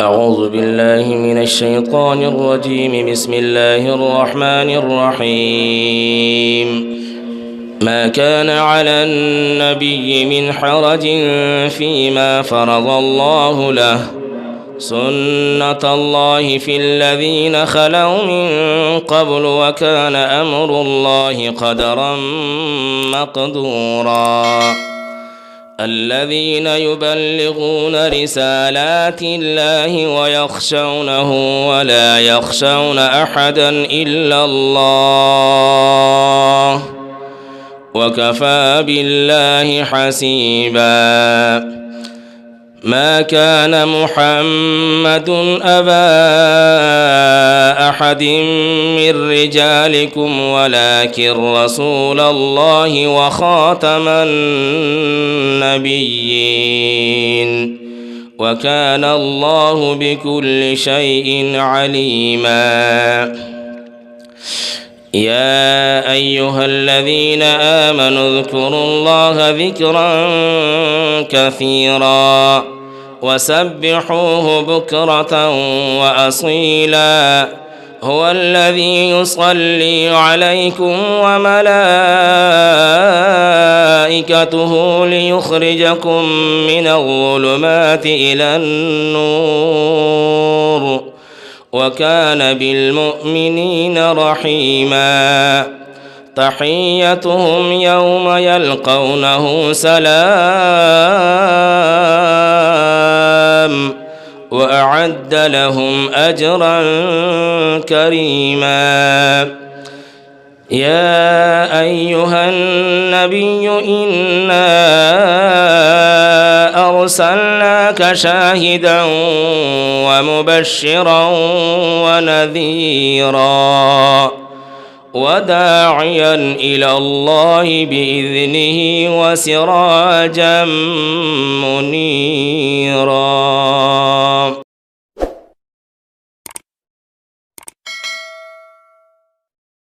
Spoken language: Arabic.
أعوذ بالله من الشيطان الرجيم. بسم الله الرحمن الرحيم. ما كان على النبي من حرج فيما فرض الله له، سنة الله في الذين خلوا من قبل، وكان أمر الله قدرا مقدورا. الذين يبلغون رسالات الله ويخشونه ولا يخشون أحدا إلا الله، وكفى بالله حسيبا. ما كان محمد أبا أحد من رجالكم ولكن رسول الله وخاتم النبيين، وكان الله بكل شيء عليما. يا أيها الذين آمنوا اذكروا الله ذكرا كثيرا وسبحوه بكرة وأصيلا. هو الذي يصلي عليكم وملائكته ليخرجكم من الظلمات إلى النور، وكان بالمؤمنين رحيما. تحيتهم يوم يلقونه سلام، وأعد لهم أجرا كريما. يا أيها النبي إنا أرسلناك شاهدا ومبشرا ونذيرا وداعيا إلى الله بإذنه وسراجا منيرا.